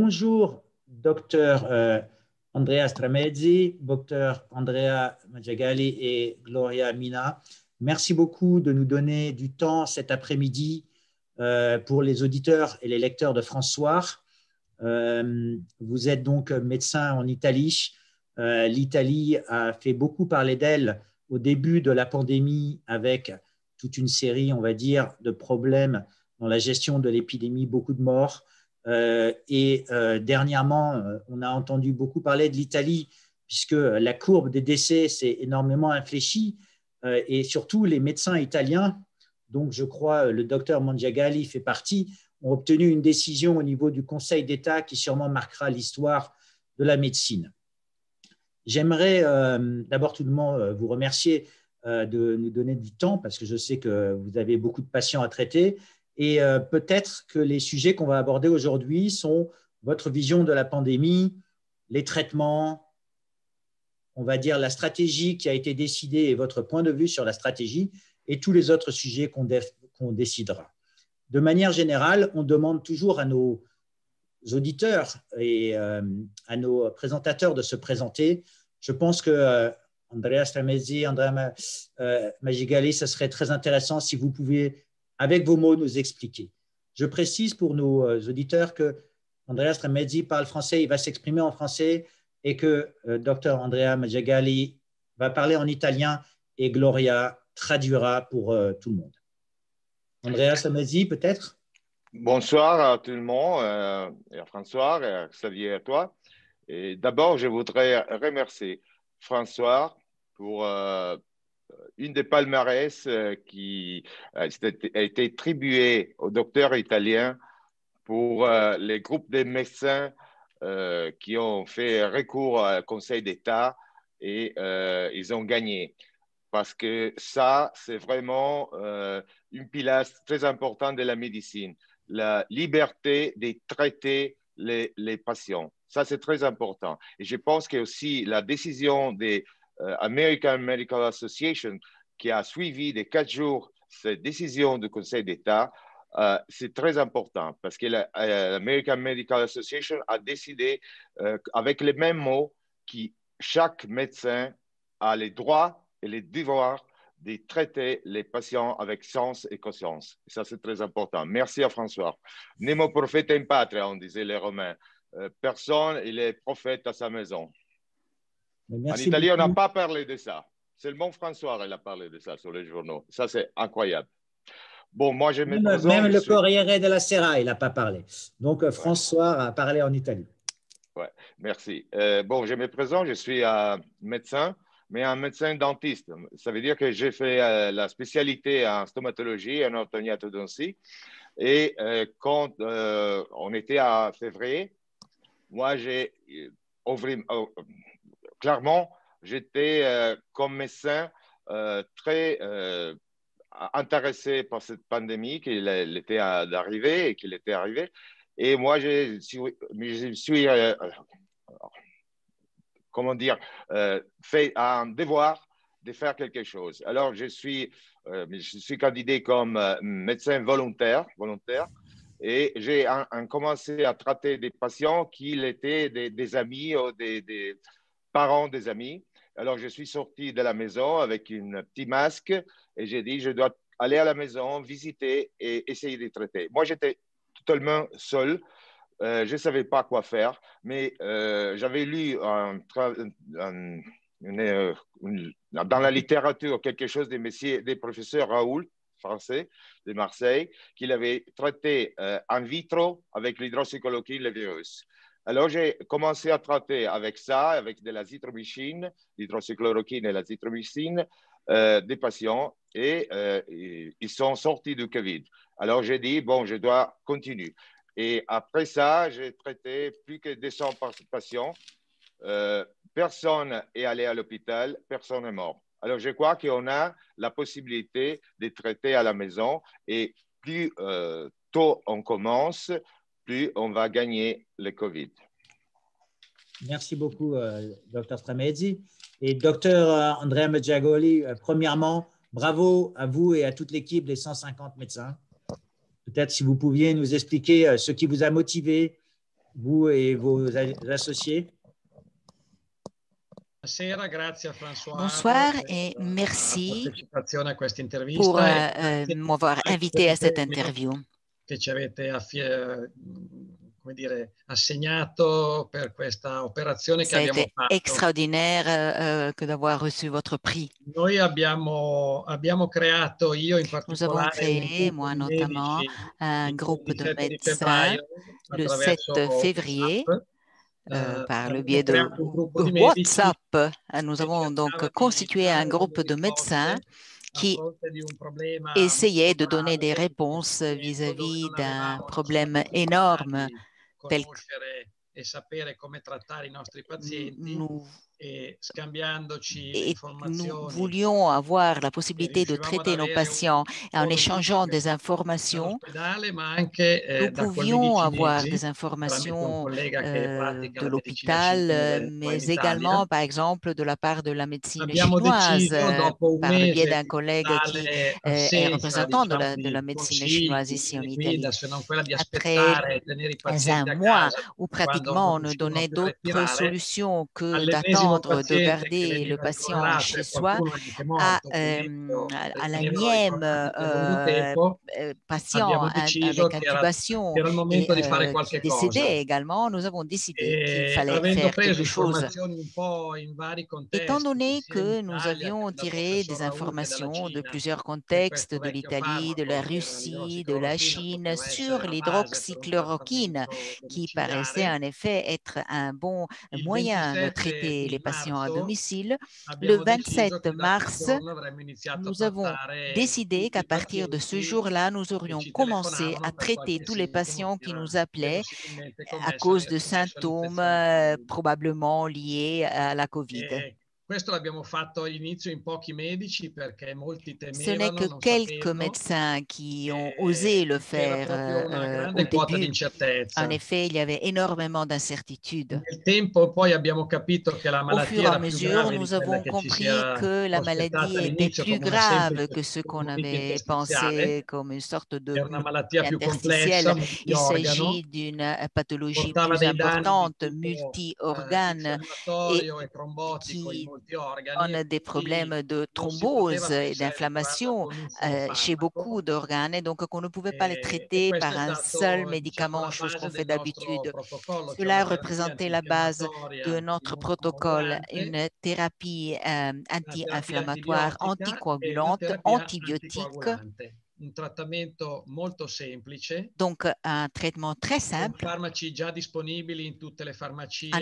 Bonjour, docteur Andrea Stramezzi, docteur Andrea Maggiagali et Gloria Mina. Merci beaucoup de nous donner du temps cet après-midi pour les auditeurs et les lecteurs de France Soir. Vous êtes donc médecin en Italie. L'Italie a fait beaucoup parler d'elle au début de la pandémie avec toute une série, on va dire, de problèmes dans la gestion de l'épidémie, beaucoup de morts. Dernièrement, on a entendu beaucoup parler de l'Italie puisque la courbe des décès s'est énormément infléchie et surtout les médecins italiens, donc je crois le docteur Mangiagali fait partie, ont obtenu une décision au niveau du Conseil d'État qui sûrement marquera l'histoire de la médecine. J'aimerais d'abord tout le monde vous remercier de nous donner du temps parce que je sais que vous avez beaucoup de patients à traiter. Et peut-être que les sujets qu'on va aborder aujourd'hui sont votre vision de la pandémie, les traitements, on va dire la stratégie qui a été décidée et votre point de vue sur la stratégie et tous les autres sujets qu'on décidera. De manière générale, on demande toujours à nos auditeurs et à nos présentateurs de se présenter. Je pense que Andrea Stramezzi, Andrea Maggiagali, ce serait très intéressant si vous pouviez avec vos mots, nous expliquer. Je précise pour nos auditeurs que Andrea Stramezzi parle français, il va s'exprimer en français et que Dr Andrea Maggiagali va parler en italien et Gloria traduira pour tout le monde. Andrea Stramezzi, peut-être? Bonsoir à tout le monde, et à François, et à Xavier et à toi. Et d'abord, je voudrais remercier François pour une des palmarès qui a été attribuée au docteur italien pour les groupes de médecins qui ont fait recours au Conseil d'État et ils ont gagné. Parce que ça, c'est vraiment une pilastre très importante de la médecine, la liberté de traiter les patients. Ça, c'est très important. Et je pense que aussi la décision de American Medical Association qui a suivi de 4 jours cette décision du Conseil d'État, c'est très important parce que l'American Medical Association a décidé avec les mêmes mots que chaque médecin a les droits et les devoirs de traiter les patients avec sens et conscience. Et ça, c'est très important. Merci à François. Nemo prophète in patria, on disait les Romains. Personne, il est prophète à sa maison. En Italie, on n'a pas parlé de ça. Seulement François, il a parlé de ça sur les journaux. Ça, c'est incroyable. Bon, moi, je me présente. Même le Corriere della Sera, il n'a pas parlé. Donc, François a parlé en Italie. Ouais, merci. Bon, je me présente, je suis médecin, mais un médecin dentiste. Ça veut dire que j'ai fait la spécialité en stomatologie et en orthognathodontie. Et quand on était à février, moi, clairement, j'étais comme médecin très intéressé par cette pandémie qu'il était arrivé et qu'il était arrivé. Et moi, je suis comment dire, fait un devoir de faire quelque chose. Alors, je suis candidat comme médecin volontaire et j'ai commencé à traiter des patients qui étaient des amis ou des parents des amis. Alors, je suis sorti de la maison avec un petit masque et j'ai dit, je dois aller à la maison, visiter et essayer de traiter. Moi, j'étais totalement seul. Je ne savais pas quoi faire, mais j'avais lu dans la littérature quelque chose des professeurs Raoult, français, de Marseille, qu'il avait traité in vitro avec l'hydroxychloroquine le virus. Alors, j'ai commencé à traiter avec ça, avec de l'azithromycine, l'hydroxychloroquine et l'azithromycine, des patients et ils sont sortis du Covid. Alors, j'ai dit, bon, je dois continuer. Et après ça, j'ai traité plus que 200 patients. Personne n'est allé à l'hôpital, personne n'est mort. Alors, je crois qu'on a la possibilité de traiter à la maison et plus tôt on commence, plus on va gagner le Covid. Merci beaucoup, Dr Stramezzi. Et Dr Andrea Maggiagali, premièrement, bravo à vous et à toute l'équipe des 150 médecins. Peut-être si vous pouviez nous expliquer ce qui vous a motivé vous et vos associés. Bonsoir et merci pour m'avoir invité à cette interview. Ça a été extraordinaire que d'avoir reçu votre prix. Nous avons créé, moi notamment, un groupe de médecins le 7 février par le biais de WhatsApp. Nous avons donc constitué un groupe de médecins qui essayaient de donner des réponses vis-à-vis d'un problème énorme tel que nous voulions avoir la possibilité de traiter nos patients en échangeant des informations. Nous pouvions avoir des informations de l'hôpital, mais également, par exemple, de la part de la médecine chinoise, par le biais d'un collègue qui est représentant de la médecine chinoise ici en Italie. Après un mois où pratiquement on ne donnait d'autres solutions que d'attendre de garder le patient chez soi, à l'énième patient avec intubation et qui décédait également, nous avons décidé qu'il fallait faire quelque chose. Étant donné que nous avions tiré des informations de plusieurs contextes, de l'Italie, de la Russie, de la Chine, sur l'hydroxychloroquine, qui paraissait en effet être un bon moyen de traiter les patients à domicile, le 27 mars, nous avons décidé qu'à partir de ce jour-là, nous aurions commencé à traiter tous les patients qui nous appelaient à cause de symptômes probablement liés à la COVID. Ce n'est que quelques médecins qui ont osé le faire au début. En effet, il y avait énormément d'incertitudes. Au fur et à mesure, nous avons compris que la maladie était plus grave que ce qu'on avait pensé comme une sorte de maladie interstitielle. Il s'agit d'une pathologie plus importante, multi-organes, et qui on a des problèmes de thrombose et d'inflammation chez beaucoup d'organes, et donc qu'on ne pouvait pas les traiter par un seul médicament, chose qu'on fait d'habitude. Cela représentait la base de notre protocole, une thérapie anti-inflammatoire, anticoagulante, antibiotique. Donc, un traitement très simple en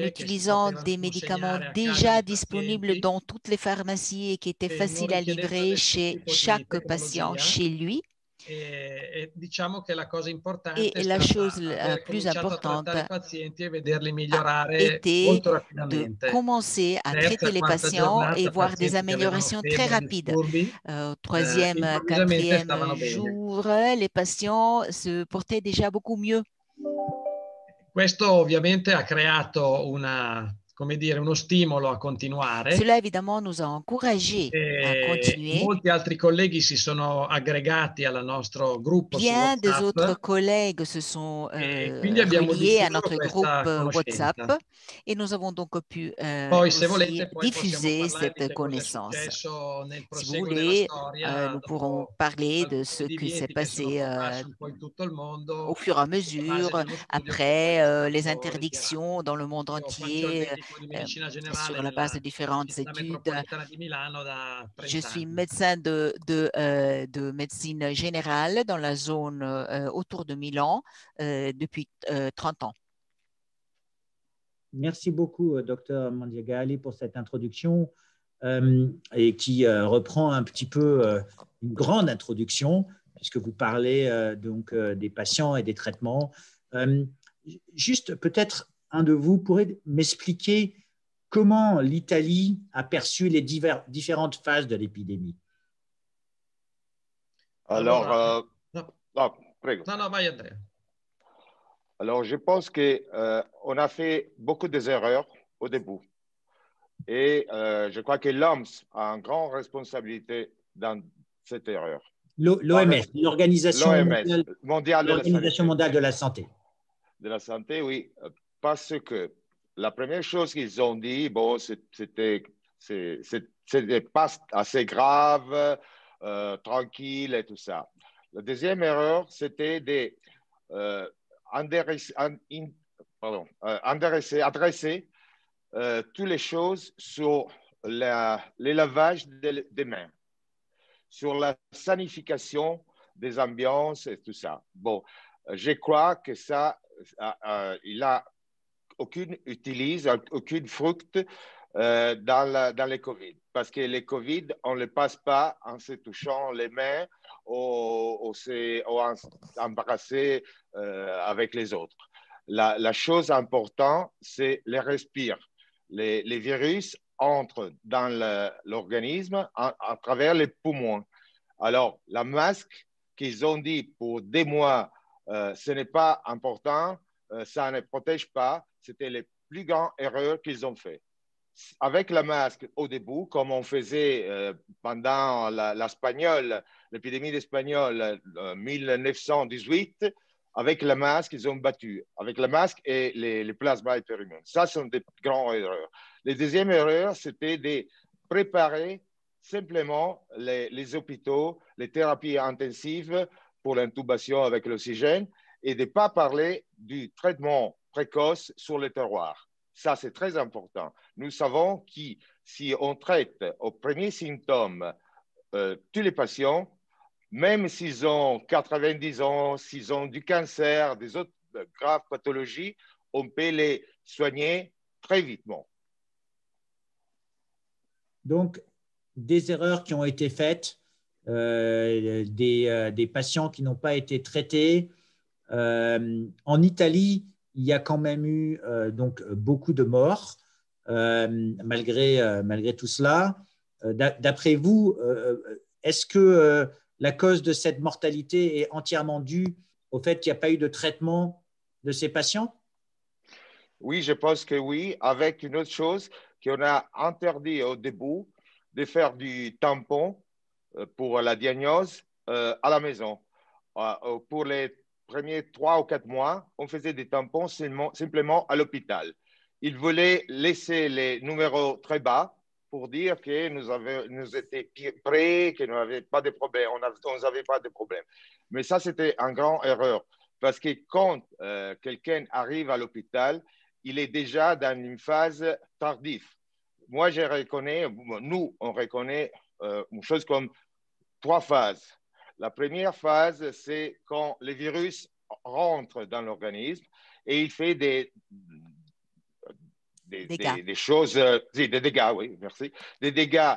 utilisant des médicaments déjà disponibles dans toutes les pharmacies et qui étaient faciles à livrer chez chaque patient chez lui. Et la chose la plus importante était de commencer à traiter les patients et voir des améliorations très rapides. Troisième, quatrième jour, les patients se portaient déjà beaucoup mieux. Questo ovviamente ha creato uno stimolo a continuare. Cela évidemment nous a encouragés à continuer. Molti altri colleghi si sono aggregati al nostro gruppo. Bien des autres collègues se sont reliés à notre groupe WhatsApp et nous avons donc pu aussi diffuser cette connaissance. Si vous voulez, nous pourrons parler de ce qui s'est passé au fur et à mesure après les interdictions dans le monde entier sur la base de différentes études. Je suis médecin de médecine générale dans la zone autour de Milan depuis 30 ans. Merci beaucoup, Dr Mandiagalli, pour cette introduction et qui reprend un petit peu une grande introduction, puisque vous parlez donc des patients et des traitements. Juste, peut-être, un de vous pourrait m'expliquer comment l'Italie a perçu les différentes phases de l'épidémie. Alors, prego. No, vai Andrea. Alors, je pense qu'on a fait beaucoup d'erreurs au début. Et je crois que l'OMS a une grande responsabilité dans cette erreur. L'OMS, l'Organisation mondiale mondiale de la santé. De la santé, oui. parce que la première chose qu'ils ont dit, bon, c'était pas assez grave, tranquille et tout ça. La deuxième erreur, c'était adresser toutes les choses sur les lavages des mains, sur la sanification des ambiances et tout ça. Bon, je crois que ça, il a aucune fruit dans les Covid. Parce que les Covid, on ne les passe pas en se touchant les mains ou en s'embrasser avec les autres. La chose importante, c'est les respirer. Les virus entrent dans l'organisme à travers les poumons. Alors, la masque qu'ils ont dit pour des mois, ce n'est pas important, ça ne protège pas, c'était les plus grandes erreurs qu'ils ont fait. Avec la masque au début, comme on faisait pendant l'épidémie d'Espagnol 1918, avec la masque, ils ont battu. Avec la masque et les plasmas hyperimmunes. Ça, sont des grandes erreurs. La deuxième erreur, c'était de préparer simplement les hôpitaux, les thérapies intensives pour l'intubation avec l'oxygène et de ne pas parler du traitement précoce sur les terroirs. Ça, c'est très important. Nous savons que si on traite aux premiers symptômes tous les patients, même s'ils ont 90 ans, s'ils ont du cancer, des autres graves pathologies, on peut les soigner très vitement. Donc, des erreurs qui ont été faites, des patients qui n'ont pas été traités. En Italie, il y a quand même eu donc beaucoup de morts malgré tout cela. D'après vous, est-ce que la cause de cette mortalité est entièrement due au fait qu'il n'y a pas eu de traitement de ces patients? Oui, je pense que oui, avec une autre chose qu'on a interdit au début de faire du tampon pour la diagnose à la maison. Pour les premiers 3 ou 4 mois, on faisait des tampons simplement à l'hôpital. Ils voulaient laisser les numéros très bas pour dire que nous étions prêts, que nous n'avions pas de problème, on n'avait pas de problème. Mais ça, c'était une grande erreur parce que quand quelqu'un arrive à l'hôpital, il est déjà dans une phase tardive. Moi, nous, on reconnaît une chose comme 3 phases. La première phase, c'est quand le virus rentre dans l'organisme et il fait des choses, des dégâts, oui, merci, des dégâts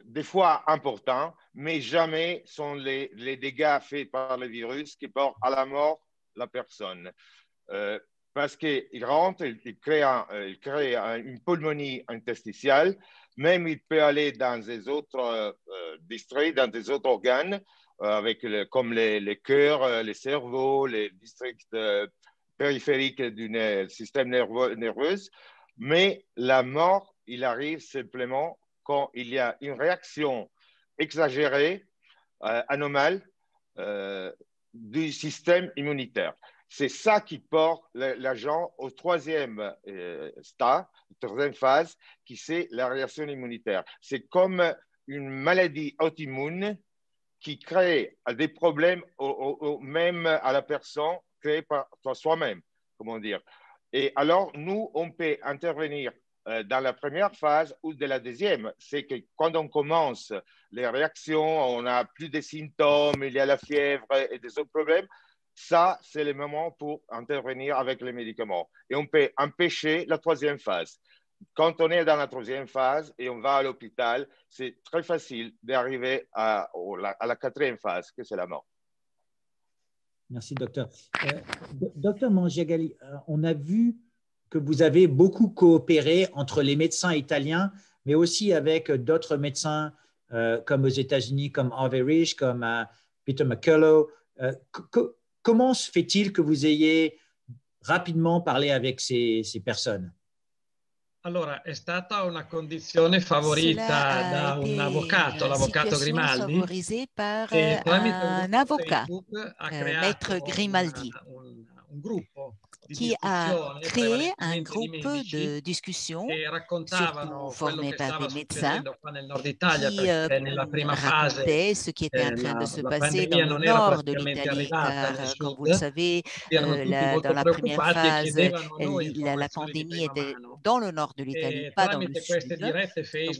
des fois importants, mais jamais sont les dégâts faits par le virus qui portent à la mort la personne. Parce qu'il rentre, il crée une pneumonie interstitielle, même il peut aller dans des autres districts, dans des autres organes, comme les cœurs, les cerveaux, les districts périphériques du système nerveux. Mais la mort, il arrive simplement quand il y a une réaction exagérée, anomale du système immunitaire. C'est ça qui porte l'agent au troisième stade, troisième phase, qui c'est la réaction immunitaire. C'est comme une maladie auto-immune qui crée des problèmes même à la personne créée par soi-même, comment dire. Et alors, nous, on peut intervenir dans la première phase ou de la deuxième. C'est que quand on commence les réactions, on n'a plus de symptômes, il y a la fièvre et des autres problèmes. Ça, c'est le moment pour intervenir avec les médicaments. Et on peut empêcher la troisième phase. Quand on est dans la troisième phase et on va à l'hôpital, c'est très facile d'arriver à la quatrième phase, que c'est la mort. Merci, docteur. Docteur Mangiagalli, on a vu que vous avez beaucoup coopéré entre les médecins italiens, mais aussi avec d'autres médecins comme aux États-Unis, comme Harvey Risch, comme Peter McCullough. Comment se fait-il que vous ayez rapidement parlé avec ces personnes? Allora, è stata una condizione favorita da un avvocato, l'avvocato Grimaldi, che tramite un avocat, Facebook ha creato un gruppo qui a créé un groupe de discussion, surtout formé par des médecins, qui racontaient ce qui était en train de se passer dans le nord de l'Italie, car, comme vous le savez, dans la première phase, la pandémie était dans le nord de l'Italie, pas dans le sud. Donc,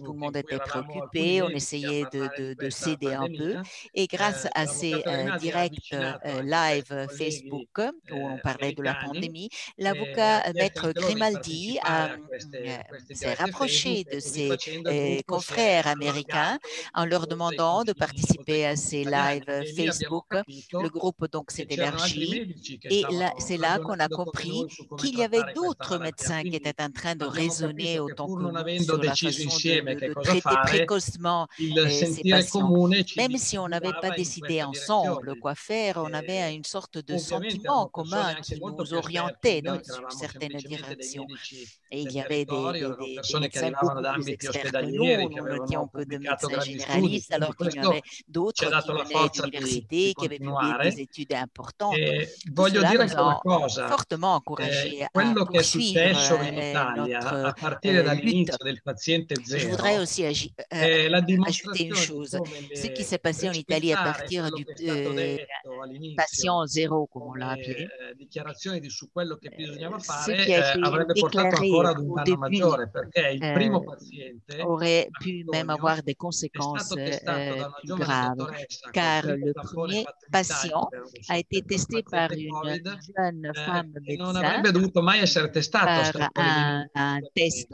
tout le monde était préoccupé, on essayait de s'aider un peu. Et grâce à ces directs live Facebook, où on parlait de la pandémie, l'avocat Maître Grimaldi s'est rapproché de ses confrères américains en leur demandant de participer à ces live Facebook. Le groupe donc s'est élargi et c'est là qu'on a compris qu'il y avait d'autres médecins qui étaient en train de raisonner autant que nous sur la façon de traiter précocement ces patients. Même si on n'avait pas décidé ensemble quoi faire, on avait une sorte de sentiment commun qui nous orientait dans une certaine direction. Et il y avait des médecins beaucoup plus experts que nous. Nous n'étions que de médecins généralistes, alors qu'il y en avait d'autres qui venaient d'université, qui avaient publié des études importantes. Tout cela nous a fortement encouragés à poursuivre notre lutte. Je voudrais aussi ajouter une chose. Ce qui s'est passé en Italie à partir du patient zéro, comme on l'a appelé, ce qui a été déclaré au début aurait pu même avoir des conséquences plus graves, car le premier patient a été testé par une jeune femme médecin par un test.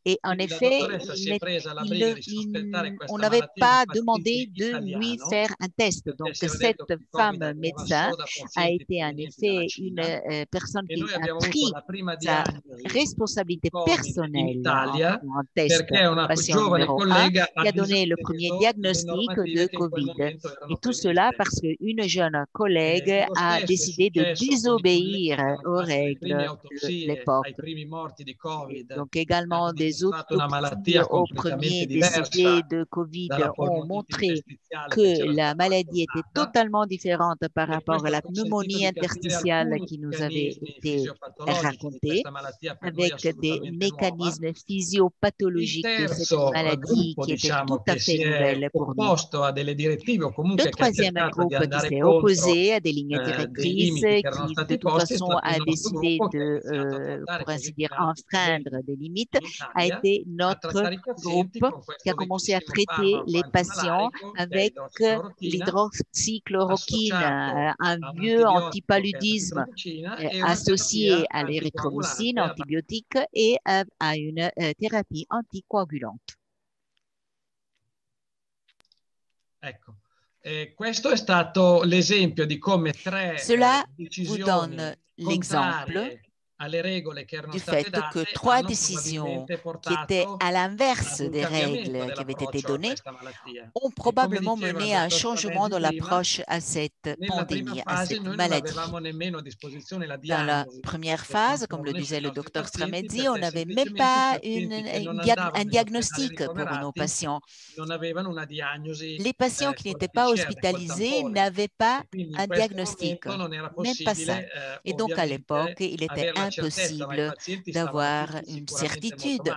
Et en effet, on n'avait pas demandé de lui faire un test. Donc, cette femme médecin a été en effet une personne qui a pris sa responsabilité personnelle en test patient numéro 1, qui a donné le premier diagnostic de COVID. Et tout cela parce qu'une jeune collègue a décidé de désobéir aux règles de l'époque. Donc, également, des autopsies aux premiers décédés de COVID ont montré que la maladie était totalement différente par rapport à la pneumonie interstitielle qui nous avait été racontée, avec des mécanismes physiopathologiques de cette maladie qui étaient tout à fait nouvelles pour nous. Le troisième groupe qui s'est opposé à des lignes directrices, qui de toute façon a décidé de, pour ainsi dire, enfreindre des limites, a été notre groupe qui a commencé à traiter les patients avec l'hydroxychloroquine, un vieux antipaludisme associé à l'érythromycine antibiotique et à une thérapie anticoagulante. Cela vous donne l'exemple du fait que 3 décisions qui étaient à l'inverse des règles qui avaient été données ont probablement mené à un changement dans l'approche à cette pandémie, à cette maladie. Dans la première phase, comme le disait le docteur Stramezzi, on n'avait même pas un diagnostic pour nos patients. Les patients qui n'étaient pas hospitalisés n'avaient pas un diagnostic, même pas ça. Et donc, à l'époque, il était impossible d'avoir une certitude.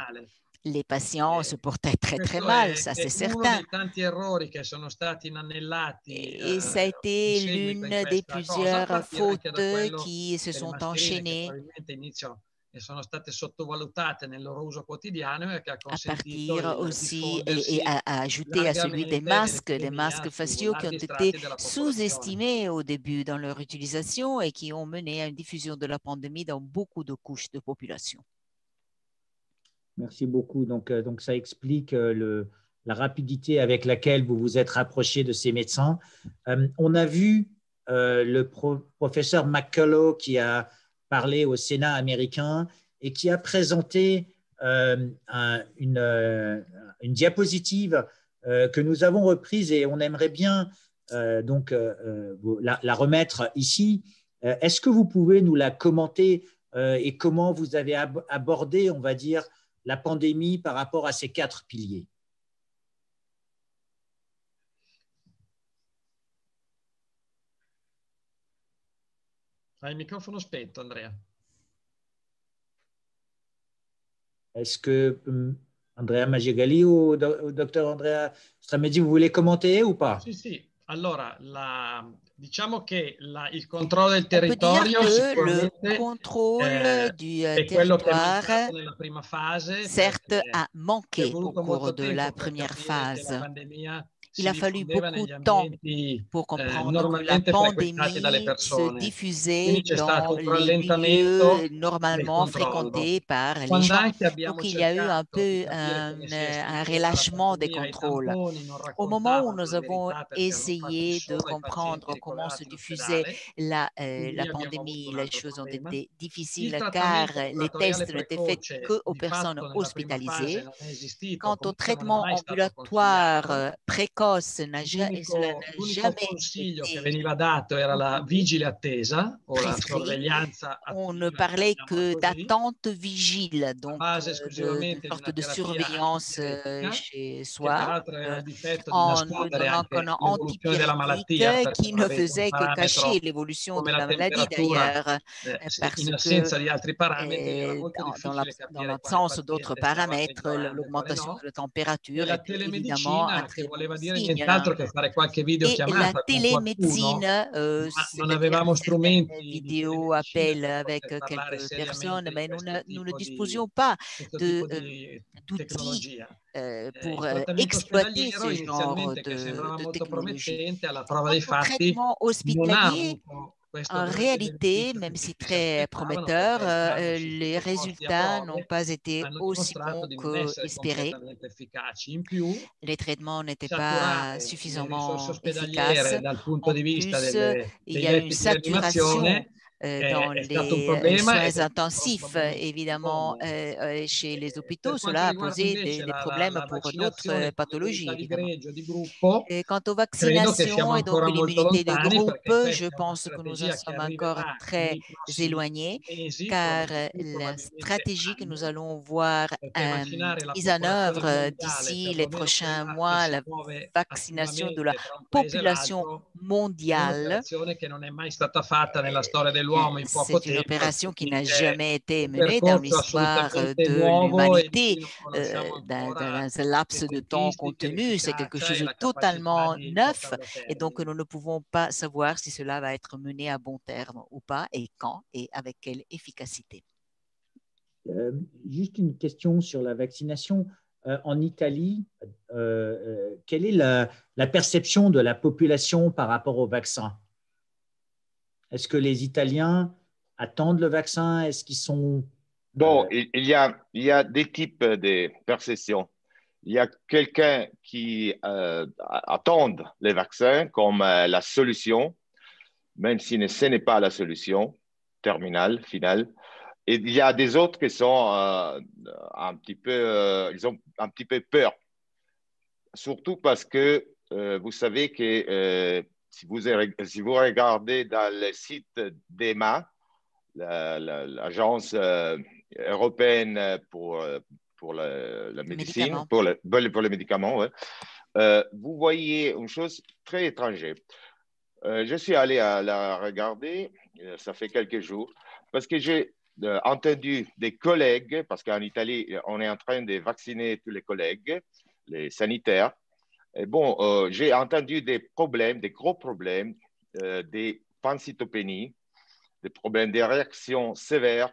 Les patients se portaient très, très mal, ça c'est certain. Et ça a été l'une des plusieurs fautes qui se sont enchaînées à partir aussi et à ajouter à celui des masques faciaux qui ont été sous-estimés au début dans leur utilisation et qui ont mené à une diffusion de la pandémie dans beaucoup de couches de population. Merci beaucoup. Donc ça explique la rapidité avec laquelle vous vous êtes rapproché de ces médecins. On a vu le professeur McCullough qui a parlé au Sénat américain et qui a présenté une diapositive que nous avons reprise et on aimerait bien la remettre ici. Est-ce que vous pouvez nous la commenter et comment vous avez abordé, on va dire, la pandémie par rapport à ces 4 piliers? Hai il microfono spento, Andrea. Est-ce que Andrea Maggiagali ou docteur Andrea Stramezzi, vous voulez commenter ou pas? Sì, sì. Allora, diciamo che il controllo del territorio sicuramente le contrôle du è quello che è territoire, mancato nella prima fase, certes, perché a ci è manqué au voluto cours molto de la tempo per première capire che la phase. pandemia Il si a fallu diffondeva beaucoup negli de temps ambienti pour comprendre que la normalmente frequentati dalle pandémie se persone. diffusait Quindi c'è stato dans un les lieux rallentamento del normalement controllo. fréquentés par les Quando gens. anche abbiamo Donc, il y a eu un cercato di peu capire come si un estendeva la relâchement des pandemia, i contrôles. tamponi non Au moment où raccontavano nous la avons verità perché erano fatti essayé de solo ai pazienti comprendre comment se ricoverati in diffusait ospedale, la quindi abbiamo avuto pandémie, un les altro choses ont problema. été Il difficiles car trattamento les ambulatoriale tests n'étaient faits precoce qu'aux di personnes fatto nella prima fase hospitalisées. non è esistito, Quant au comunque non è traitement mai stato ambulatoire consigliato. précoce, cela n'a L'unico jamais consiglio che été veniva dato era la vigile attesa o la prescrit. sorveglianza On ne attiva, parlait chiamiamola que così, d'attente vigile, a donc base de esclusivamente di sorte una de terapia surveillance antipyretica, chez che soi, peraltro era il difetto di en nous nascondere donnant anche qu'un l'evoluzione della antipyrétique malattia, perché qui non ne avete un faisait que cacher parametro l'évolution come de la la maladie temperatura, d'ailleurs, parce in que assenza di altri parametri era molto difficile dans capire quale l'absence d'autres paziente stava paramètres, peggiorando e quale l'augmentation no. de la E température la était évidemment un telemedicina, che très bon voleva dire signe. nient'altro che fare qualche Et la videochiamata con qualcuno, télémédecine, ma non c'est-à-dire avevamo certaines strumenti di vidéos, telemedicina appels per avec poter parlare quelques personnes, seriamente di mais questo nous ne tipo di, disposions pas questo de, tipo di d'outils tecnologia. pour Il trattamento exploiter ospedaliero ce genre inizialmente, che sembrava de molto technologie. promettente, alla prova Quant dei au fatti traitement non ha hospitalier, avuto questo en grande réalité, beneficio che même si tutti si très aspettavano, perché prometteur, i farmaci les sottoposti a résultats n'ont prove pas été hanno aussi dimostrato bons di non essere qu'espérés. completamente efficaci. In più, Les traitements n'étaient pas saturare le risorse suffisamment efficaces. ospedaliere dal punto En di vista plus, il dei y a eu une letti di saturation rianimazione dans è stato un les problema ed soins è tuttora un intensifs, problema in tutto il évidemment, mondo. chez les hôpitaux. Per quanto Cela a riguarda posé invece des problèmes la pour d'autres vaccinazione con pathologies, l'immunità di évidemment. greggio, di gruppo, Et quant aux credo che siamo vaccinations et donc ancora molto l'immunité de lontani, groupe, perché je questa è una pense que nous en strategia che sommes encore arriverà très nei prossimi éloignés, mesi, car molto la probabilmente stratégie que nous anni, allons voir perché vaccinare la mise en popolazione œuvre mondiale, d'ici les perlomeno prochains quella che mois, si la muove vaccination de la attivamente tra un paese e population l'altro, è mondiale, un'operazione che non è mai stata fatta nella storia dell'uomo in poco c'est une tempo, e opération qui quindi n'a è jamais été un menée dans percorso l'histoire assolutamente de nuovo e di l'humanité cui non conosciamo ancora dans un le laps de temps tempistiche, contenu. C'est quelque l'efficacia chose e de la capacità totalement di neuf portarlo a et donc termine. nous ne pouvons pas savoir si cela va être mené à bon terme ou pas et quand et avec quelle efficacité. Juste une question sur la vaccination. En Italie, quelle est la perception de la population par rapport au vaccin? Est-ce que les Italiens attendent le vaccin? Est-ce qu'ils sont... Bon, il y a des types de perceptions. Il y a quelqu'un qui attendent les vaccins comme la solution, même si ce n'est pas la solution terminale, finale. Et il y a des autres qui sont un petit peu, ils ont un petit peu peur, surtout parce que vous savez que si vous regardez dans le site d'EMA, l'agence européenne pour la médecine, pour les médicaments, ouais, vous voyez une chose très étrangère. Je suis allé la regarder, ça fait quelques jours, parce que j'ai entendu des collègues, parce qu'en Italie, on est en train de vacciner tous les collègues, les sanitaires. Et bon, j'ai entendu des problèmes, des gros problèmes, des pancytopénies, des problèmes, des réactions sévères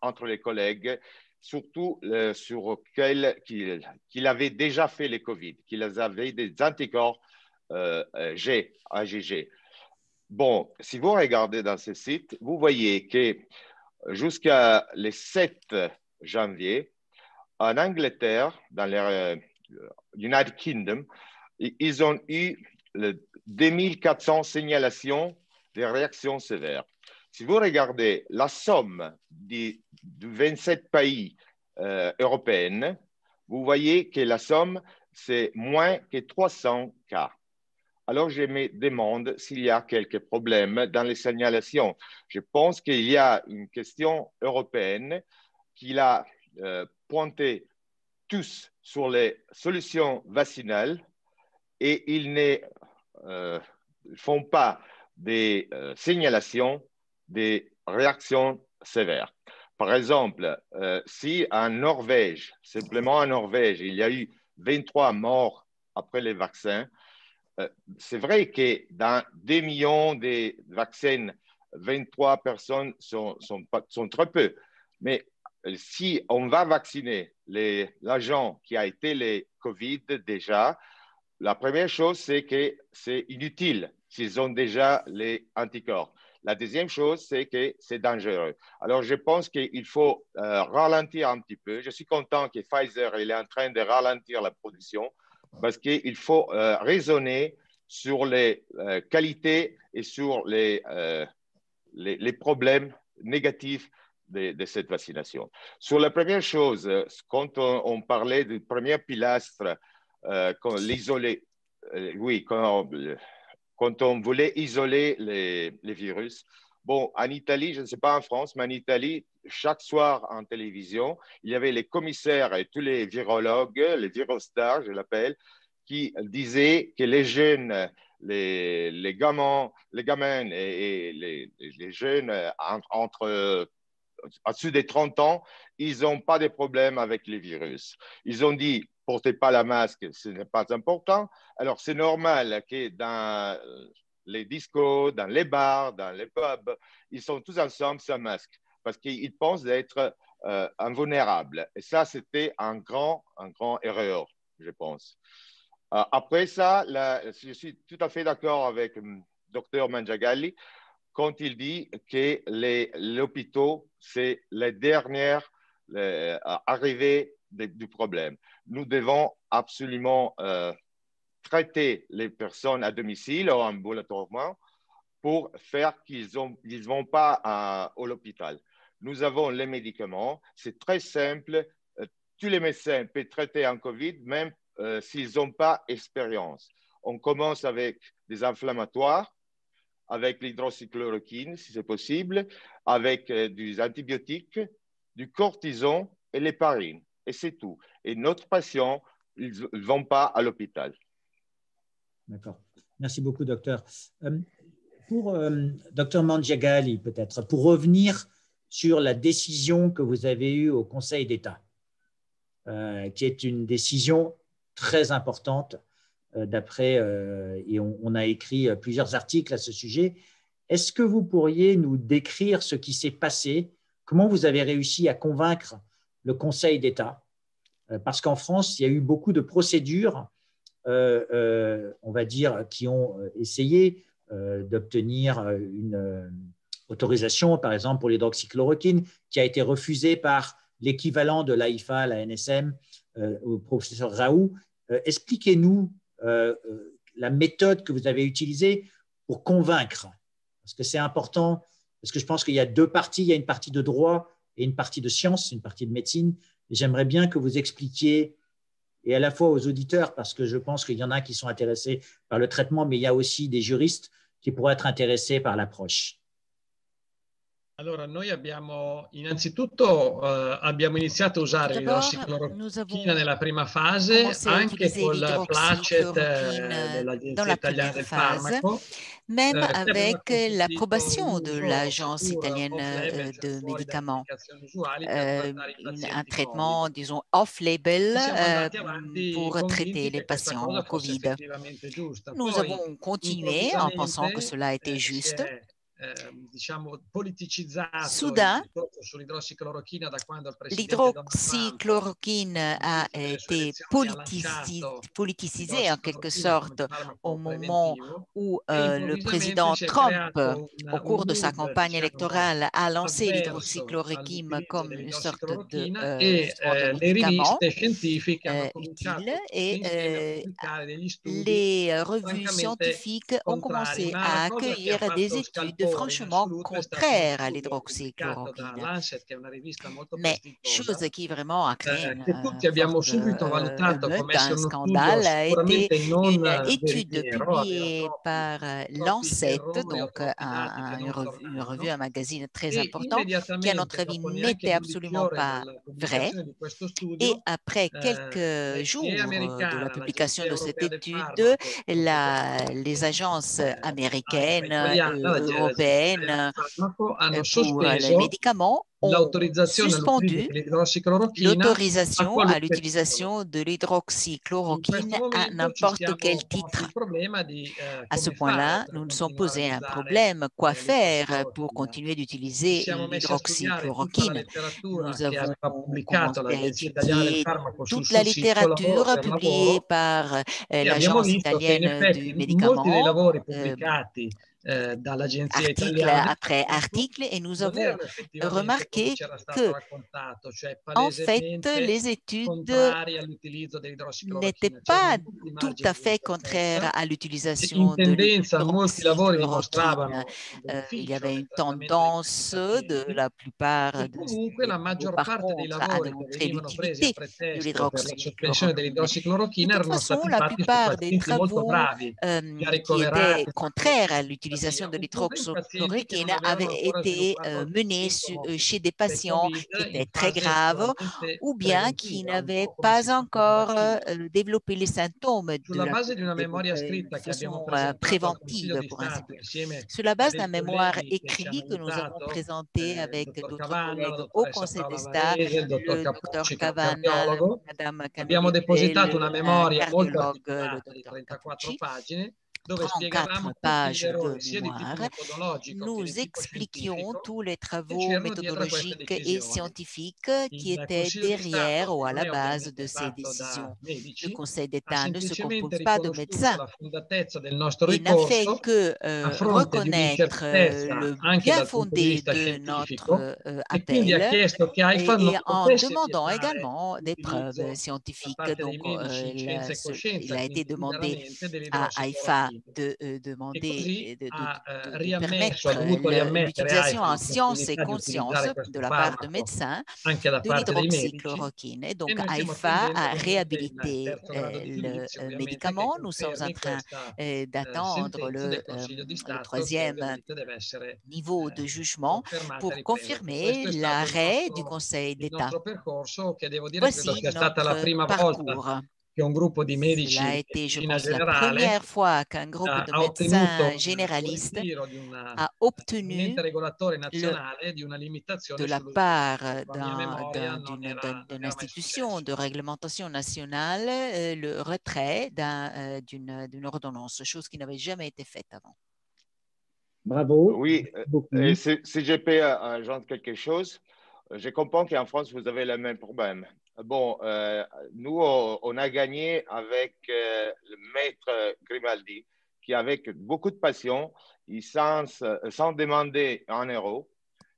entre les collègues, surtout sur qu'il avait déjà fait les COVID, qu'il avait des anticorps IgG. Bon, si vous regardez dans ce site, vous voyez que jusqu'à le 7 janvier, en Angleterre, dans United Kingdom, ils ont eu 2400 signalations de réactions sévères. Si vous regardez la somme des 27 pays européens, vous voyez que la somme, c'est moins que 300 cas. Alors, je me demande s'il y a quelques problèmes dans les signalations. Je pense qu'il y a une question européenne qu'il a pointé tous sur les solutions vaccinales et ils ne font pas des signalations des réactions sévères. par exemple, si en Norvège, simplement en Norvège, il y a eu 23 morts après les vaccins, c'est vrai que dans 2 millions de vaccins, 23 personnes sont très peu. Mais si on va vacciner l'agent qui a été le COVID déjà, la première chose, c'est que c'est inutile s'ils ont déjà les anticorps. La deuxième chose, c'est que c'est dangereux. Alors, je pense qu'il faut ralentir un petit peu. Je suis content que Pfizer il est en train de ralentir la production parce qu'il faut raisonner sur les qualités et sur les problèmes négatifs de cette vaccination. Sur la première chose, quand on parlait du premier pilastre, l'isoler, oui, quand on voulait isoler les virus. Bon, en Italie, je ne sais pas en France, mais en Italie, chaque soir en télévision, il y avait les commissaires et tous les virologues, les virostars, je l'appelle, qui disaient que les jeunes, les gamins et les jeunes entre au-dessus des 30 ans, ils n'ont pas de problème avec les virus. Ils ont dit, portez pas la masque, ce n'est pas important. Alors, c'est normal que dans les discos, dans les bars, dans les pubs, ils sont tous ensemble sans masque parce qu'ils pensent d'être invulnérables. Et ça, c'était un grand erreur, je pense. Après ça, je suis tout à fait d'accord avec le docteur Mangiagalli quand il dit que les hôpitaux, c'est la dernière arrivée du problème. Nous devons absolument traiter les personnes à domicile ou ambulatoirement pour faire qu'ils ne vont pas à l'hôpital. Nous avons les médicaments, c'est très simple. Tous les médecins peuvent traiter un COVID, même s'ils n'ont pas expérience. On commence avec des inflammatoires, avec l'hydroxychloroquine, si c'est possible, avec des antibiotiques, du cortison et l'héparine. Et c'est tout. Et notre patient, ils ne vont pas à l'hôpital. D'accord. Merci beaucoup, docteur. Pour docteur Mangiagalli, peut-être, pour revenir sur la décision que vous avez eue au Conseil d'État, qui est une décision très importante d'après, et on a écrit plusieurs articles à ce sujet. Est-ce que vous pourriez nous décrire ce qui s'est passé? Comment vous avez réussi à convaincre le Conseil d'État? Parce qu'en France, il y a eu beaucoup de procédures, on va dire, qui ont essayé d'obtenir une autorisation, par exemple pour l'hydroxychloroquine, qui a été refusée par l'équivalent de l'AIFA, la NSM, au professeur Raoult. Expliquez-nous la méthode que vous avez utilisée pour convaincre, parce que c'est important, parce que je pense qu'il y a deux parties, il y a une partie de droit et une partie de science, une partie de médecine, et j'aimerais bien que vous expliquiez, et à la fois aux auditeurs, parce que je pense qu'il y en a qui sont intéressés par le traitement, mais il y a aussi des juristes qui pourraient être intéressés par l'approche. Allora, noi abbiamo innanzitutto abbiamo iniziato a usare l'idrossiclorochina nella prima fase, anche col placet dell'Agenzia Italiana del Farmaco. Même avec l'approbation de l'Agence italienne de médicaments, un traitement, disons, off-label pour traiter les patients Covid. Nous avons continué en pensant que cela était juste. Soudain, l'hydroxychloroquine a été politisée en quelque sorte au moment où le président Trump, au cours de sa campagne électorale, a lancé l'hydroxychloroquine comme une sorte de médicament utile, et les revues scientifiques ont commencé à accueillir des études franchement contraire à l'hydroxychloroquine. Mais chose qui vraiment a créé un scandale a été une étude publiée par Lancet, donc une revue, un magazine très important, qui à notre avis n'était absolument pas vrai. Et après quelques jours de la publication de cette étude, les agences américaines, européennes, européenne pour les médicaments ont suspendu l'autorisation à l'utilisation de l'hydroxychloroquine à n'importe quel titre. À ce point-là, nous nous sommes posé un problème. Quoi faire pour continuer d'utiliser l'hydroxychloroquine? Nous avons commencé à étudier toute la littérature publiée par l'Agence italienne du médicament, article après article, et nous avons remarqué que, en fait, les études n'étaient pas tout à fait contraires à l'utilisation de l'hydroxychloroquine. Il y avait une tendance de la plupart de ces travaux, par contre, à démontrer l'utilité de l'hydroxychloroquine. De toute façon, la plupart des travaux qui étaient contraires à l'utilisation de l'hydroxychloroquine avaient été menés chez des patients qui étaient très graves ou bien qui n'avaient pas encore développé les symptômes de façon préventive, pour ainsi dire. Sur la base d'un mémoire écrit que nous avons présenté avec d'autres collègues au Conseil d'État, le docteur Cavanna, Madame Candidelli, le cardiologue, le docteur Capucci, 34 pages de mémoire, nous expliquions tous les travaux méthodologiques et scientifiques qui étaient derrière ou à la base de ces décisions. Le Conseil d'État ne se compose pas de médecins. Il n'a fait que reconnaître le bien fondé de notre appel et en demandant également des preuves scientifiques. Donc, il a été demandé à AIFA de permettre l'utilisation en science et conscience de la part de médecins de l'hydroxychloroquine. Et donc, AIFA a réhabilité le médicament. Nous sommes en train d'attendre le troisième niveau de jugement pour confirmer l'arrêt du Conseil d'État. Voici notre parcours. Cela a été, je pense, la première fois qu'un groupe de médecins généralistes a obtenu de la part d'une institution de réglementation nationale le retrait d'une ordonnance, chose qui n'avait jamais été faite avant. Bravo. Oui, et si je peux ajouter quelque chose, je comprends qu'en France, vous avez le même problème. Bon, nous, on a gagné avec le maître Grimaldi, qui avec beaucoup de passion, sans demander un euro,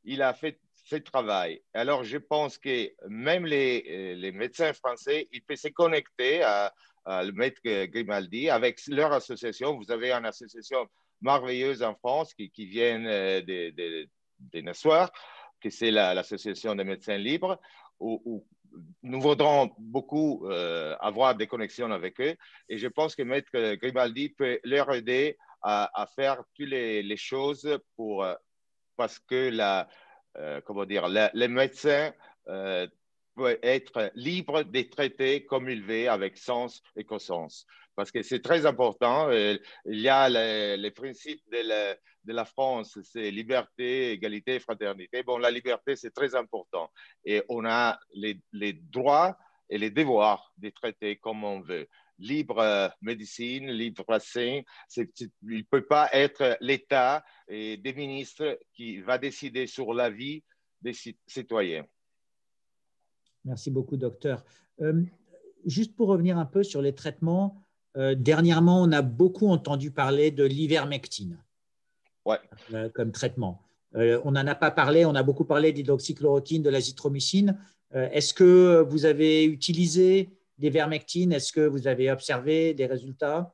il a fait ce travail. Alors, je pense que même les médecins français, ils peuvent se connecter à le maître Grimaldi avec leur association. Vous avez une association merveilleuse en France qui vient des Naçois, que c'est l'association des médecins libres, où nous voudrons beaucoup avoir des connexions avec eux. Et je pense que Maître Grimaldi peut leur aider à faire toutes les choses parce que les médecins peuvent être libres de traiter comme ils veulent, avec sens et conscience. Parce que c'est très important. Il y a les principes de la France, c'est liberté, égalité, fraternité. Bon, la liberté, c'est très important. Et on a les droits et les devoirs de traiter comme on veut. Libre médecine, libre vaccin, il ne peut pas être l'État et des ministres qui va décider sur la vie des citoyens. Merci beaucoup, docteur. Juste pour revenir un peu sur les traitements, dernièrement, on a beaucoup entendu parler de l'ivermectine comme traitement. On n'en a pas parlé, on a beaucoup parlé d'hydroxychloroquine, de l'azithromycine. Est-ce que vous avez utilisé l'ivermectine? Est-ce que vous avez observé des résultats?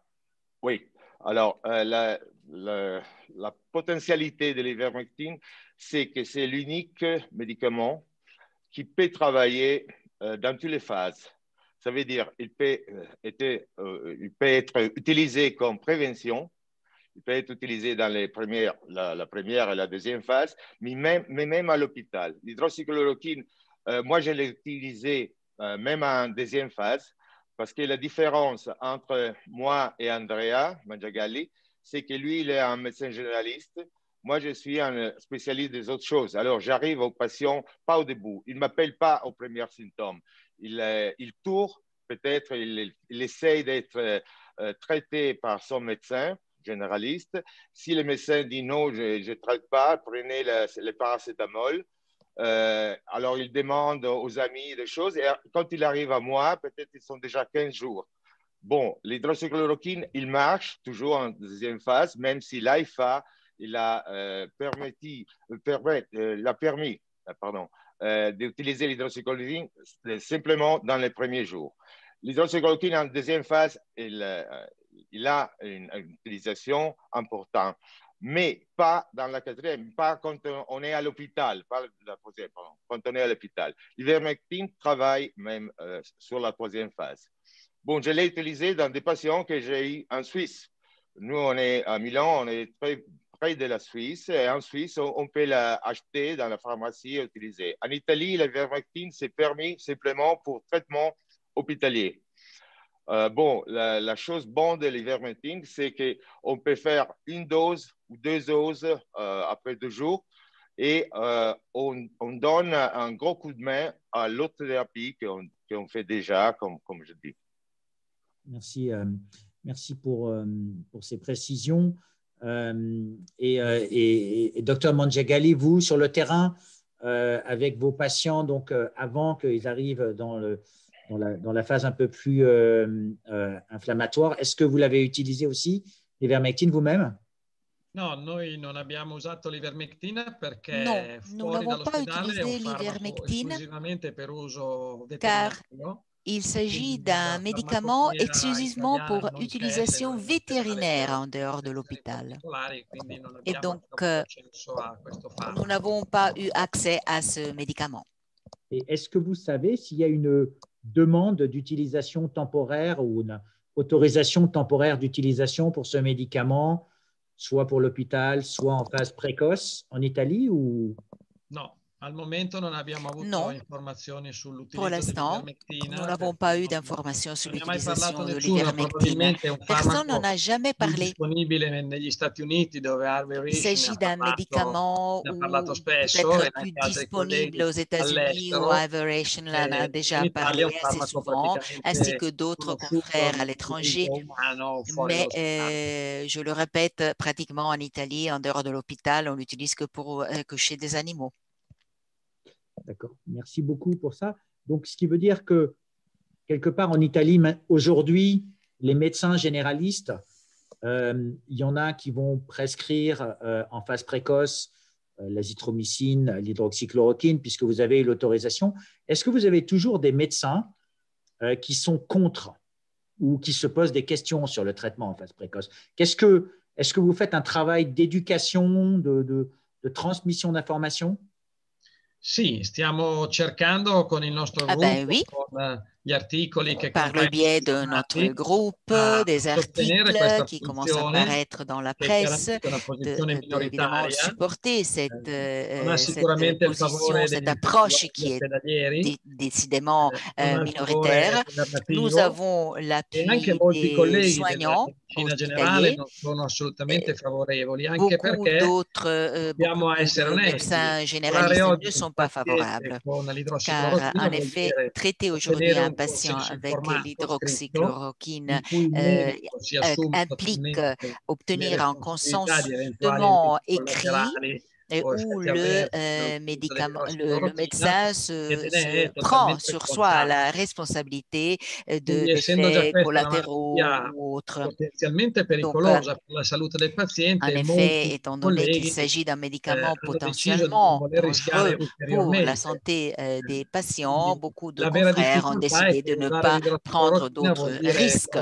Oui. Alors, la potentialité de l'ivermectine, c'est que c'est l'unique médicament qui peut travailler dans toutes les phases. Ça veut dire qu'il peut être utilisé comme prévention, il peut être utilisé dans la première et la deuxième phase, mais même à l'hôpital. L'hydroxychloroquine, moi, je l'ai utilisé même en deuxième phase, parce que la différence entre moi et Andrea Mangiagalli, c'est que lui, il est un médecin généraliste. moi, je suis un spécialiste des autres choses. Alors, j'arrive au patient, pas au début. Il ne m'appelle pas aux premiers symptômes. Il tourne, peut-être, il essaye d'être traité par son médecin généraliste. Si le médecin dit non, je ne traite pas, prenez le paracétamol. Alors, il demande aux amis des choses. Et quand il arrive à moi, peut-être ils sont déjà 15 jours. Bon, l'hydroxychloroquine, il marche toujours en deuxième phase, même si l'AIFA, il a permis d'utiliser l'hydroxychloroquine simplement dans les premiers jours. L'hydroxychloroquine en deuxième phase, il a une utilisation importante, mais pas dans la quatrième, pas quand on est à l'hôpital, pas la troisième, pardon, quand on est à l'hôpital. L'ivermectine travaille même sur la troisième phase. Bon, je l'ai utilisé dans des patients que j'ai eu en Suisse. Nous, on est à Milan, on est très près de la Suisse. Et en Suisse, on peut l'acheter dans la pharmacie et utiliser. En Italie, l'ivermectine, c'est permis simplement pour traitement hospitalier. Bon, la chose bonne de l'ivermectine, c'est qu'on peut faire une dose ou 2 doses après 2 jours et on donne un gros coup de main à l'autre thérapie qu'on fait déjà, comme je dis. Merci, merci pour ces précisions. Et Dr Mangiagalli, vous, sur le terrain, avec vos patients, donc avant qu'ils arrivent dans la phase un peu plus inflammatoire, est-ce que vous l'avez utilisé aussi, l'ivermectine, vous-même? No, noi non abbiamo usato l'ivermectina perché non, nous n'avons pas utilisé l'ivermectine car il s'agit d'un médicament exclusivement pour utilisation vétérinaire en dehors de l'hôpital. Et donc, nous n'avons pas eu accès à ce médicament. Et est-ce que vous savez s'il y a une demande d'utilisation temporaire ou une autorisation temporaire d'utilisation pour ce médicament, soit pour l'hôpital, soit en phase précoce en Italie ou... No, al momento non abbiamo avuto informazioni sull'utilizzo pour l'instant, nous n'avons pas eu d'informations sur l'utilisation de l'ivermectine. Personne n'en a jamais parlé. Il s'agit d'un médicament peut-être plus disponible aux États-Unis où Ivermectin en a déjà parlé assez souvent, ainsi que d'autres confrères à l'étranger. Mais je le répète, pratiquement en Italie, en dehors de l'hôpital, on l'utilise que chez des animaux. D'accord, merci beaucoup pour ça. Donc, ce qui veut dire que, quelque part en Italie, aujourd'hui, les médecins généralistes, il y en a qui vont prescrire en phase précoce l'azithromycine, l'hydroxychloroquine, puisque vous avez eu l'autorisation. Est-ce que vous avez toujours des médecins qui sont contre ou qui se posent des questions sur le traitement en phase précoce? Est-ce que vous faites un travail d'éducation, de transmission d'informations? Sì, stiamo cercando con il nostro gruppo, oui. con gli articoli che par le biais de notre groupe, des articles qui commencent à apparaître dans la presse, évidemment supporter cette position, cette approche qui est décidément minoritaire. Nous avons l'appui des soignants hospitaliers. Beaucoup d'autres médecins généralistes ne sont pas favorables, car en effet, traiter aujourd'hui un patient avec l'hydroxychloroquine implique obtenir un consentement écrit où le médecin se prend sur soi la responsabilité d'effets collatéraux ou autres. Donc, en effet, étant donné qu'il s'agit d'un médicament potentiellement dangereux pour la santé des patients, beaucoup de confrères ont décidé de ne pas prendre d'autres risques.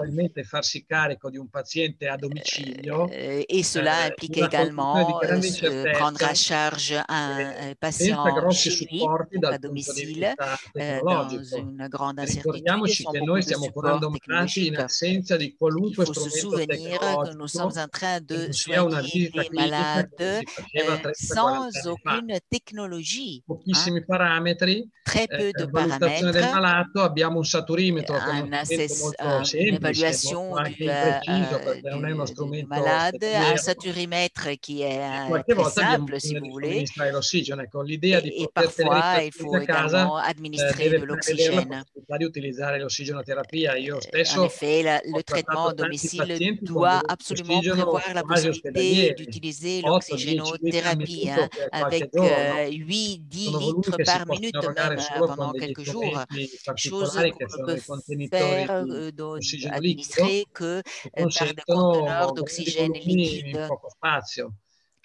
Et cela implique également se prendre à charge un patient chez lui, à domicile, dans une grande incertitude, sans beaucoup de support technologique. Il faut se souvenir que nous sommes en train de soigner des malades sans aucune technologie. Pochissimi parametri, Très peu de valutazione del paramètres, malato, abbiamo un saturimetro che è uno strumento molto semplice, un'évaluation molto anche impreciso perché non è uno du strumento malade, un ospedaliero. saturimètre qui est Qualche très volta abbiamo simple, si bisogno vous di voulez, somministrare l'ossigeno. Ecco, l'idea di et poter tenere i parfois il pazienti faut a casa également administrer deve de prevedere la l'oxygène. possibilità di utilizzare l'ossigenoterapia. Io En stesso effet, ho le traitement trattato à tanti domicile pazienti con doit volumi di absolument ossigeno prévoir la quasi possibilité ospedalieri, d'utiliser 8-10 litri al l'oxygénothérapie, minuto per qualche avec giorno. 8-10 Sono volumi litres che si par possono minute, même erogare solo con pendant degli quelques jours, strumenti chose particolari che qu'on ne sono peut i contenitori faire, di ossigeno liquido administrer que che par des conteneurs consentono grandi d'oxygène volumi in liquide. poco spazio.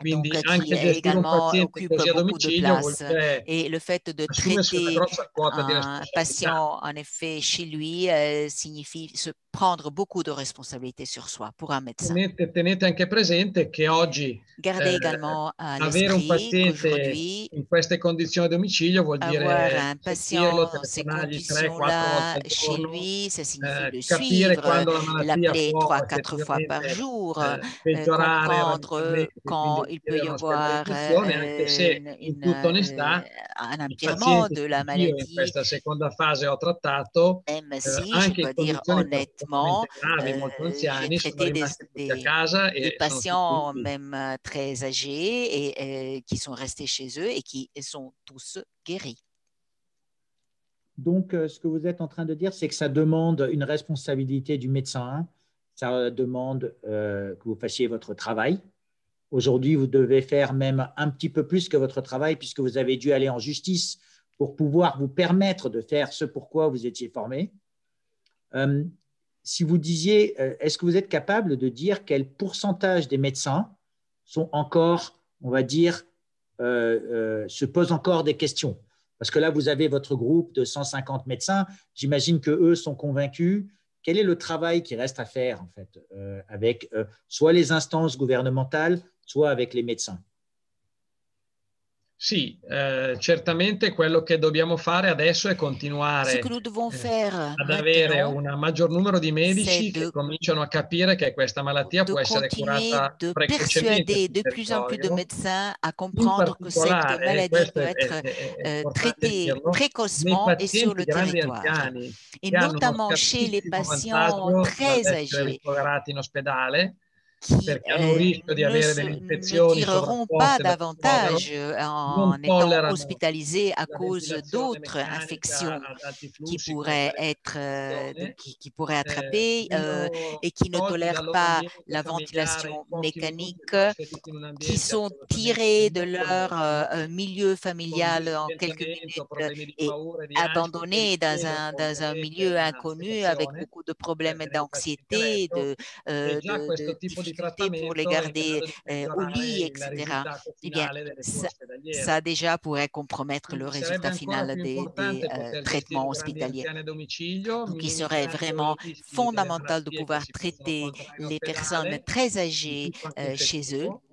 Donc, Quindi qui anche gestire un également paziente occupe così a beaucoup de domicilio vuol place. dire Et le fait de assumersi una traiter grossa quota di un responsabilità. patient, en effet, chez lui, signifie se prendre beaucoup de responsabilités sur soi pour un médecin. Tenete anche presente che oggi Gardez également à avere un l'esprit paziente qu'aujourd'hui, in queste condizioni a domicilio vuol avoir dire un sentirlo, patient dans ces telefonargli 3-4 volte conditions-là al chez giorno, lui, ça signifie le capire suivre, quando la malattia l'appeler può 3-4 fois par effettivamente jour, peggiorare comprendre radicalmente, quindi quand il peut avere y una avoir stabilizzazione, anche se in tutta onestà un i empirement pazienti de che la io in maladie, questa seconda fase ho trattato, même si, je anche in dois dire condizioni honnêtement, particolarmente gravi, molto j'ai anziani, sono traité rimasti tutti a casa des e sono patients tutti même très âgés et qui sont restés chez eux et qui sont tous guéris. Donc, ce que vous êtes en train de dire, c'est que ça demande une responsabilité du médecin, ça demande que vous fassiez votre travail. Aujourd'hui, vous devez faire même un petit peu plus que votre travail puisque vous avez dû aller en justice pour pouvoir vous permettre de faire ce pourquoi vous étiez formé. Si vous disiez, est-ce que vous êtes capable de dire quel pourcentage des médecins sont encore, on va dire, se posent encore des questions? Parce que là, vous avez votre groupe de 150 médecins. J'imagine qu'eux sont convaincus. Quel est le travail qui reste à faire, en fait, avec soit les instances gouvernementales, soit avec les médecins? Sì, certamente quello che dobbiamo fare adesso è continuare ad avere un maggior numero di medici che cominciano a capire che questa malattia può essere curata precocemente de plus en plus de médecins à in comprendre que cette particolare, maladie questo peut è être importante traitée dirlo, nei précocement et sur pazienti le grandi territoire. anziani Et che hanno uno notamment chez les scarsissimo patients vantaggio très dall'essere âgés ricoverati in ospedale, qui perché hanno un rischio di avere delle ne infezioni tireront pas sovrapposte dal ricovero, davantage en non étant tollerano hospitalisés à la cause ventilazione d'autres meccanica infections ad alti qui flussi come pourraient quella être, dell'infezione, qui pourraient attraper et qui ne tolti tolèrent dal loro pas ambiente la familiare in ventilation pochi minuti, mécanique, trasferiti in un qui ambiente sont assolutamente tirés de leur monotono, milieu con familial en quelques disorientamento, minutes problemi di et paura e di ansia, perché abandonnés richiedono dans un ovviamente milieu una inconnu avec sedazione beaucoup de per problèmes tenere i pazienti a d'anxiété, letto, e già de questo tipo di difficultés pour les trattamento è in garder grado di au peggiorare lit, il etc. risultato Eh bien, finale delle cure ça ospedaliere. déjà pourrait compromettre le Quindi sarebbe résultat ancora final più des importante poter gestire traitements i grandi hospitaliers. anziani a domicilio, Donc, il serait minimizzando vraiment i rischi delle fondamental de malattie che pouvoir si possono traiter contrarre in les personnes ospedale, très di âgées tipo anche chez eux, infettivo,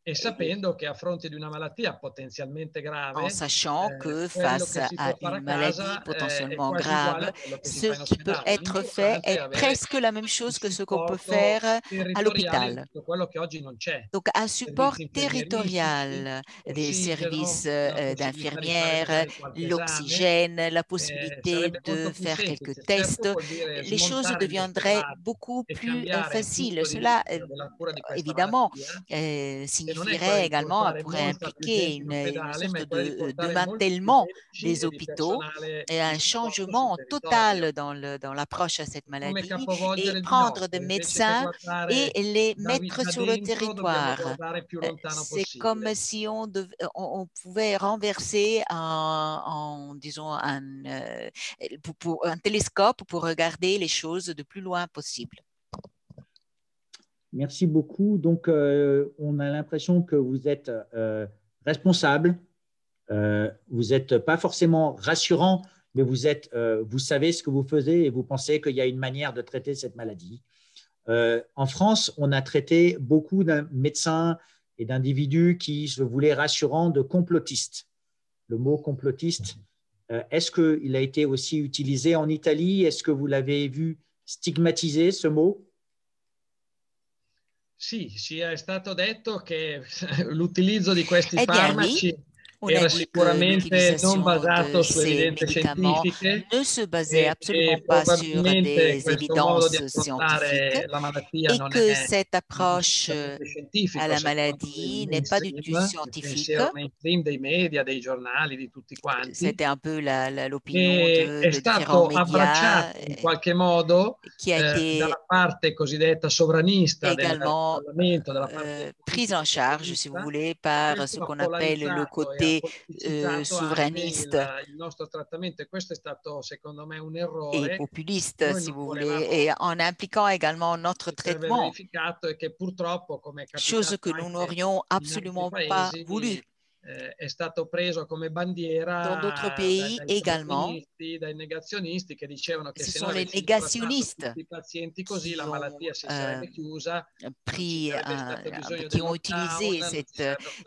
e sapendo che a fronte di una malattia potenzialmente grave, en sachant que quello face che si può à fare une a maladie casa è potentiellement quasi uguale grave, a quello che si ce fa in qui peut ospedale. être fait L'importante è est avere presque la même il chose que ce qu'on peut supporto faire à territoriale di l'hôpital. tutto quello che oggi non c'è. Donc, un support Servizi infermieristici, territorial des ossigeno, services la possibilità di fare d'infirmières, magari qualche esame, l'oxygène, la possibilité sarebbe de molto più faire quelques semplice. Certo tests, vuol dire les choses smontare gli deviendraient ospedali beaucoup e plus cambiare il faciles. punto di Cela, vista della cura di questa évidemment, malattia, che non è quella signifierait di également, portare pourrait molta più impliquer gente in une ospedale, ma sorte è quella di de portare molti più démantèlement medici des e di hôpitaux personale et di un supporto sul changement territorio. total dans l'approche à cette Come maladie et capovolgere il prendre des binocolo, invece che médecins et guardare les mettre da sur le dentro, dobbiamo territoire. guardare più lontano C'est comme possibile. si on pouvait renverser disons, un télescope pour regarder les choses de plus loin possible. Merci beaucoup. Donc, on a l'impression que vous êtes responsable. Vous n'êtes pas forcément rassurant, mais vous savez ce que vous faites et vous pensez qu'il y a une manière de traiter cette maladie. En France, on a traité beaucoup de médecins et d'individus qui se voulaient rassurants de complotistes. Le mot complotiste, est-ce qu'il a été aussi utilisé en Italie? Est-ce que vous l'avez vu stigmatiser, ce mot? Sì, è stato detto che l'utilizzo di questi farmaci era sicuramente non basato su evidenze scientifiche ne se basait absolument pas sur des évidences scientifiques et que cette approche à la maladie n'est pas du tout scientifique. Dei media, dei giornali, di tutti quanti. C'était un peu l'opinion de différents médias in qualche modo qui a été dalla parte cosiddetta sovranista également prise en charge, si vous voulez, par ce qu'on appelle le côté souverainiste et populiste, si vous voulez, et en impliquant également notre traitement, chose que nous n'aurions absolument pas voulu. È stato preso come bandiera dans d'autres pays également. Dai negazionisti che dicevano che ce se sont noi les négationnistes i pazienti così la malattia si sarebbe chiusa, qui ont utilisé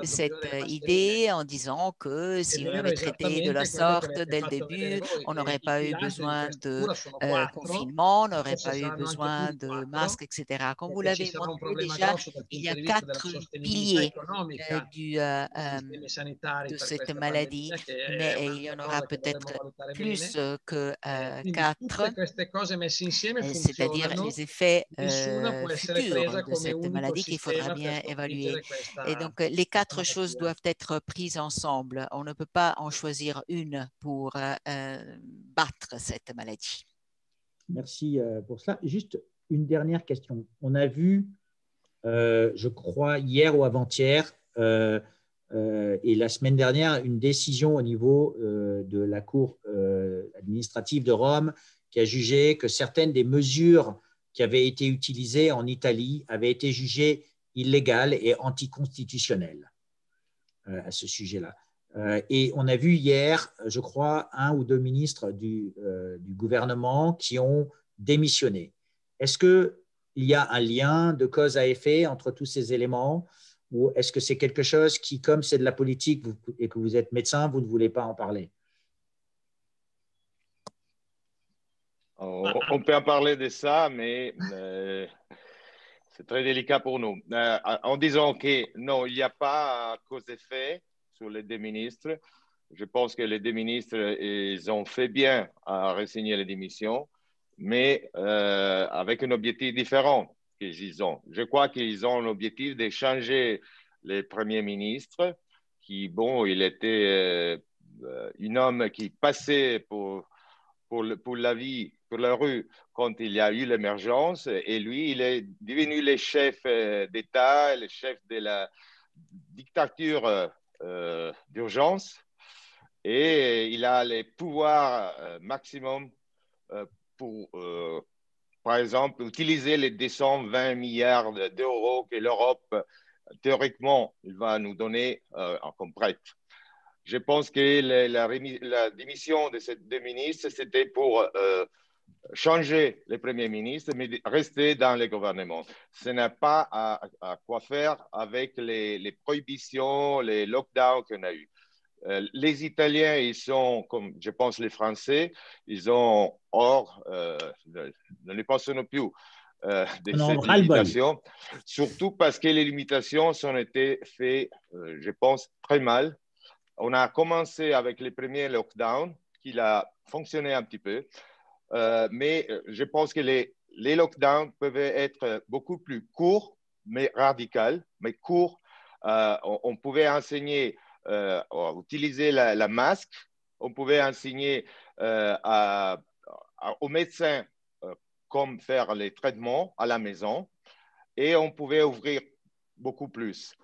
cette idée en disant que si on avait traité de la sorte dès le début, on n'aurait pas eu besoin de confinement, on n'aurait pas eu besoin de masques, etc. Comme vous l'avez montré déjà, il y a 4 piliers de cette maladie, mais il y en aura peut-être plus que 4, c'est-à-dire les effets futurs de cette maladie qu'il faudra bien évaluer. Et donc, les 4 choses doivent être prises ensemble. On ne peut pas en choisir une pour battre cette maladie. Merci pour cela. Juste une dernière question. On a vu, je crois, hier ou avant-hier, et la semaine dernière, une décision au niveau de la Cour administrative de Rome qui a jugé que certaines des mesures qui avaient été utilisées en Italie avaient été jugées illégales et anticonstitutionnelles à ce sujet-là. Et on a vu hier, je crois, 1 ou 2 ministres du gouvernement qui ont démissionné. Est-ce qu'il y a un lien de cause à effet entre tous ces éléments? Ou est-ce que c'est quelque chose qui, comme c'est de la politique et que vous êtes médecin, vous ne voulez pas en parler? On peut en parler de ça, mais c'est très délicat pour nous. En disant que non, il n'y a pas cause-effet sur les 2 ministres. Je pense que les 2 ministres, ils ont fait bien à re-signer les démissions, mais avec un objectif différent. Qu'ils ont. Je crois qu'ils ont l'objectif de changer le Premier ministre, qui, bon, il était un homme qui passait pour la vie, pour la rue, quand il y a eu l'émergence, et lui, il est devenu le chef d'État, le chef de la dictature d'urgence, et il a les pouvoirs maximum pour par exemple, utiliser les 220 milliards d'euros que l'Europe, théoriquement, il va nous donner comme prêt. Je pense que la démission de ces 2 ministres, c'était pour changer le Premier ministre, mais rester dans le gouvernement. Ce n'est pas à quoi faire avec les prohibitions, les lockdowns qu'on a eus. Les Italiens, ils sont, comme je pense les Français, ils ont hors, ne les pensons plus de cette limitation, surtout parce que les limitations ont été faites, je pense, très mal. On a commencé avec les premiers lockdowns, qui a fonctionné un petit peu, mais je pense que les lockdowns peuvent être beaucoup plus courts, mais radicaux, mais courts. On pouvait enseigner utiliser la masque, on pouvait enseigner aux médecins comment faire les traitements à la maison et on pouvait ouvrir beaucoup plus.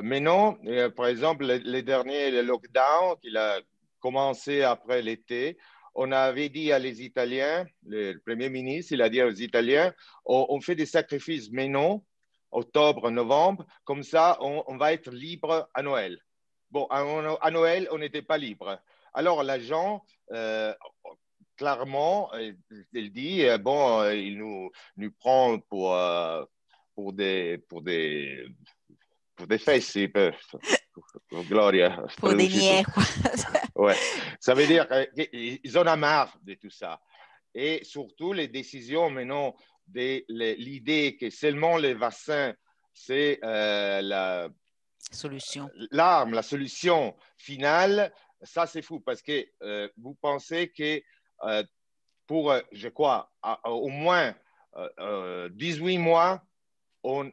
Mais non, par exemple, les derniers lockdowns qui a commencé après l'été, on avait dit à les Italiens, le Premier ministre, il a dit aux Italiens, on fait des sacrifices, mais non, octobre, novembre, comme ça, on va être libre à Noël. Bon, à Noël, on n'était pas libre. Alors, l'agent, clairement, il dit, bon, il nous prend pour pour des fesses, pour Gloria. Pour des niais, quoi. Ouais. Ça veut dire qu'ils en ont marre de tout ça. Et surtout, les décisions maintenant, l'idée que seulement les vaccins, c'est la solution finale, ça c'est fou parce que vous pensez que pour, je crois, au moins 18 mois, on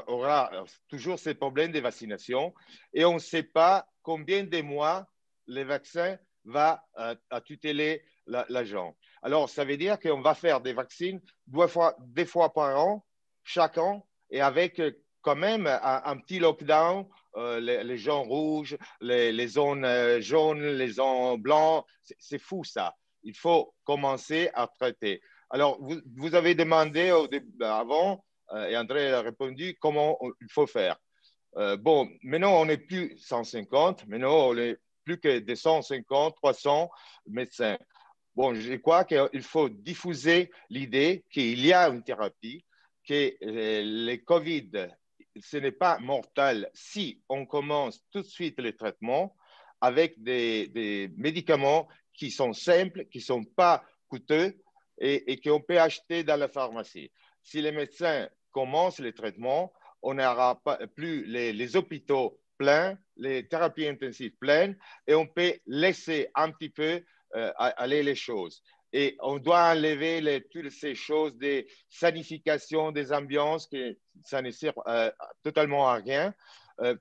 aura toujours ces problèmes de vaccination et on ne sait pas combien de mois le vaccin va tuteler la gens. Alors, ça veut dire qu'on va faire des vaccins deux fois par an, chaque an, et avec quand même un petit lockdown, les zones rouges, les zones jaunes, les zones blanches. C'est fou ça. Il faut commencer à traiter. Alors, vous avez demandé avant, et André a répondu comment il faut faire. Bon, maintenant, on n'est plus 150, maintenant, on est plus que 250, 300 médecins. Bon, je crois qu'il faut diffuser l'idée qu'il y a une thérapie, que le COVID, ce n'est pas mortel si on commence tout de suite les traitements avec des médicaments qui sont simples, qui ne sont pas coûteux et qu'on peut acheter dans la pharmacie. Si les médecins commencent les traitements, on n'aura plus les hôpitaux pleins, les thérapies intensives pleines, et on peut laisser un petit peu aller les choses. Et on doit enlever toutes ces choses de sanification des ambiances, que ça ne sert totalement à rien.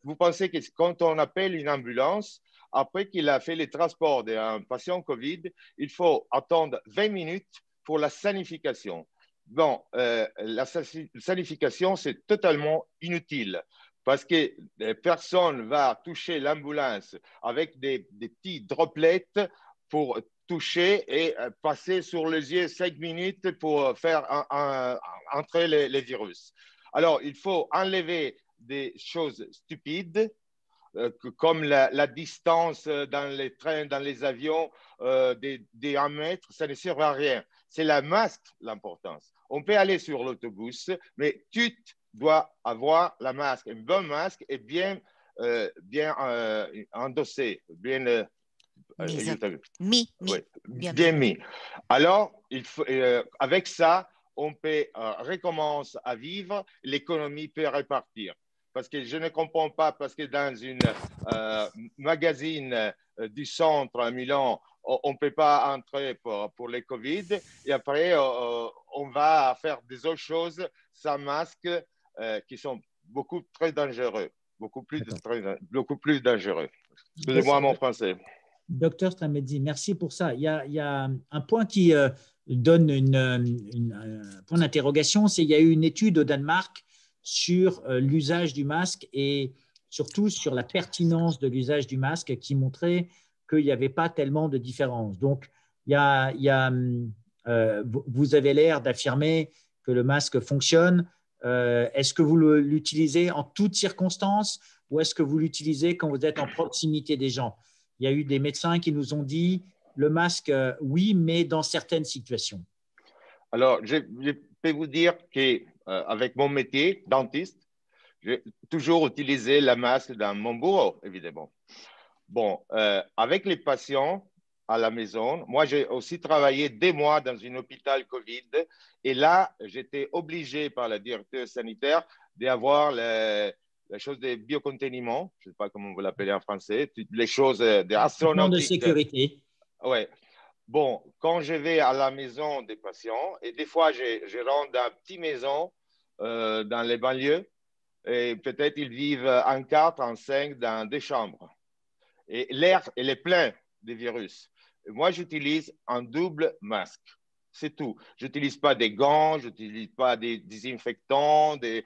Vous pensez que quand on appelle une ambulance, après qu'il a fait le transport d'un patient COVID, il faut attendre 20 minutes pour la sanification. Bon, la sanification, c'est totalement inutile parce que personne ne va toucher l'ambulance avec des petits droplets pour toucher et passer sur les yeux 5 minutes pour faire entrer les virus. Alors, il faut enlever des choses stupides comme la distance dans les trains, dans les avions, des 1 mètre, ça ne sert à rien. C'est la masque, l'importance. On peut aller sur l'autobus, mais tu dois avoir la masque, un bon masque et bien endossé, bien mis. Alors, avec ça, on peut recommencer à vivre, l'économie peut repartir. Parce que je ne comprends pas, parce que dans une magazine du centre à Milan, on ne peut pas entrer pour les Covid. Et après, on va faire des autres choses sans masque qui sont très dangereux. Beaucoup plus dangereux. Excusez-moi mon français. Docteur Stramezzi, merci pour ça. Il y a un point qui donne un point d'interrogation, c'est qu'il y a eu une étude au Danemark sur l'usage du masque et surtout sur la pertinence de l'usage du masque qui montrait qu'il n'y avait pas tellement de différence. Donc, vous avez l'air d'affirmer que le masque fonctionne. Est-ce que vous l'utilisez en toutes circonstances ou est-ce que vous l'utilisez quand vous êtes en proximité des gens? Il y a eu des médecins qui nous ont dit le masque, oui, mais dans certaines situations. Alors, je peux vous dire qu'avec mon métier, dentiste, j'ai toujours utilisé le masque dans mon bureau, évidemment. Bon, avec les patients à la maison, moi, j'ai aussi travaillé des mois dans un hôpital COVID et là, j'étais obligé par le directeur sanitaire d'avoir la chose de biocontainment, je ne sais pas comment vous l'appelez en français, les choses astronautiques. De sécurité. Oui. Bon, quand je vais à la maison des patients, et des fois, je rentre dans une petite maison dans les banlieues, et peut-être ils vivent en 4, en 5 dans des chambres. Et l'air, il est plein de virus. Et moi, j'utilise un double masque. C'est tout. Je n'utilise pas des gants, je n'utilise pas des désinfectants, des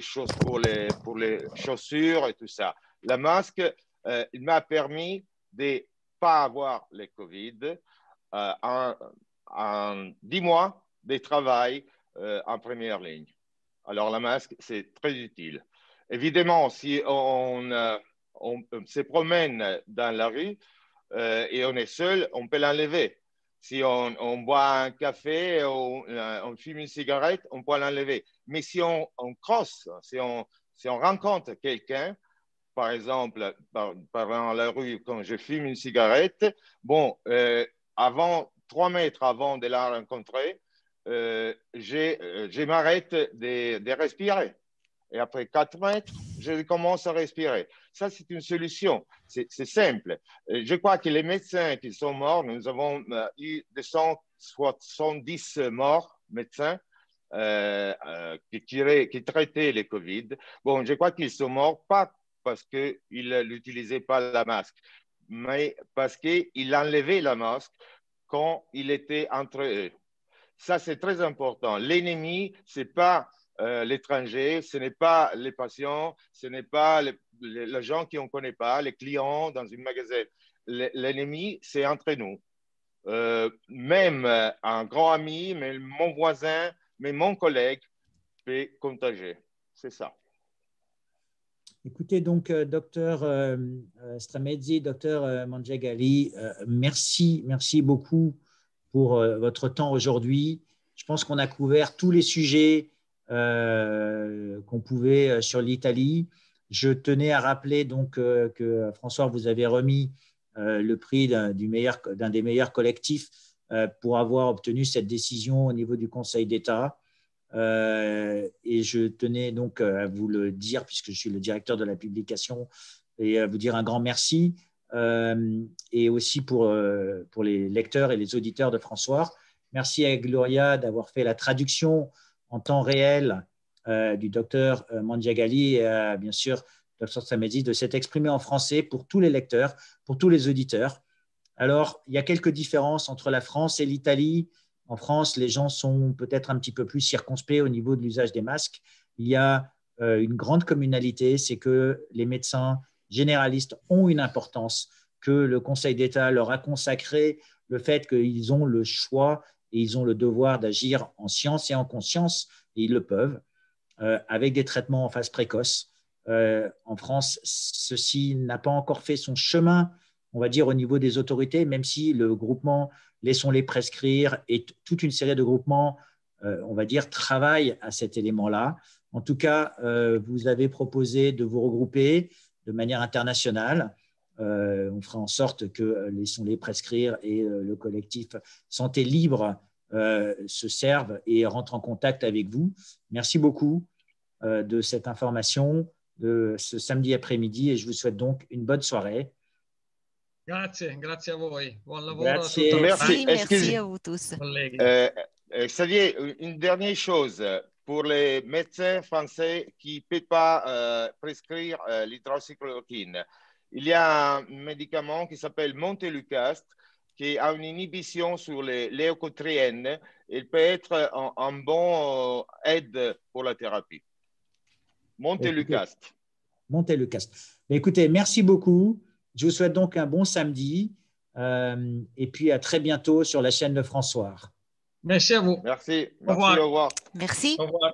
choses pour les chaussures et tout ça. Le masque, il m'a permis de ne pas avoir le COVID en 10 mois de travail en première ligne. Alors, le masque, c'est très utile. Évidemment, si on se promène dans la rue et on est seul, on peut l'enlever. Si on boit un café ou on fume une cigarette, on peut l'enlever. Mais si on crosse, si Si on rencontre quelqu'un, par exemple, dans la rue, quand je fume une cigarette, bon, 3 mètres avant de la rencontrer, je m'arrête de respirer. Et après 4 mètres, je commence à respirer. Ça, c'est une solution. C'est simple. Je crois que les médecins qui sont morts, nous avons eu 270 morts médecins qui traitaient le Covid. Bon, je crois qu'ils sont morts pas parce qu'ils n'utilisaient pas la masque, mais parce qu'ils enlevaient la masque quand il était entre eux. Ça, c'est très important. L'ennemi, ce n'est pas l'étranger, ce n'est pas les patients, ce n'est pas les gens qu'on ne connaît pas, les clients dans un magasin. L'ennemi, c'est entre nous. Même un grand ami, même mon voisin, même mon collègue peut contagier. C'est ça. Écoutez, donc, docteur Stramezzi, docteur Mangiagalli, merci beaucoup pour votre temps aujourd'hui. Je pense qu'on a couvert tous les sujets qu'on pouvait sur l'Italie. Je tenais à rappeler donc que François, vous avez remis le prix d'un des meilleurs collectifs pour avoir obtenu cette décision au niveau du Conseil d'État. Et je tenais donc à vous le dire, puisque je suis le directeur de la publication, et à vous dire un grand merci, et aussi pour les lecteurs et les auditeurs de François. Merci à Gloria d'avoir fait la traduction en temps réel du docteur Mangiagalli et à, bien sûr, docteur Stramezzi de s'être exprimé en français pour tous les lecteurs, pour tous les auditeurs. Alors, il y a quelques différences entre la France et l'Italie. En France, les gens sont peut-être un petit peu plus circonspects au niveau de l'usage des masques. Il y a une grande communalité, c'est que les médecins généralistes ont une importance, que le Conseil d'État leur a consacré le fait qu'ils ont le choix et ils ont le devoir d'agir en science et en conscience, et ils le peuvent, avec des traitements en phase précoce. En France, ceci n'a pas encore fait son chemin, on va dire, au niveau des autorités, même si le groupement Laissons-les prescrire et toute une série de groupements, on va dire, travaillent à cet élément-là. En tout cas, vous avez proposé de vous regrouper de manière internationale. On fera en sorte que Laissons-les prescrire et le collectif Santé Libre se servent et rentrent en contact avec vous. Merci beaucoup de cette information de ce samedi après-midi et je vous souhaite donc une bonne soirée. Grazie a voi. Buon lavoro Grazie. a tutti. Merci à vous tous. Xavier, une dernière chose. Pour les médecins français qui ne peuvent pas prescrire l'hydroxychloroquine, il y a un médicament qui s'appelle Montelukast qui a une inhibition sur les leucotriènes. Il peut être un bon aide pour la thérapie. Montelukast. Montelukast. Écoutez, merci beaucoup. Je vous souhaite donc un bon samedi et puis à très bientôt sur la chaîne de François. Merci à vous. Merci. Au revoir. Au revoir. Merci. Au revoir.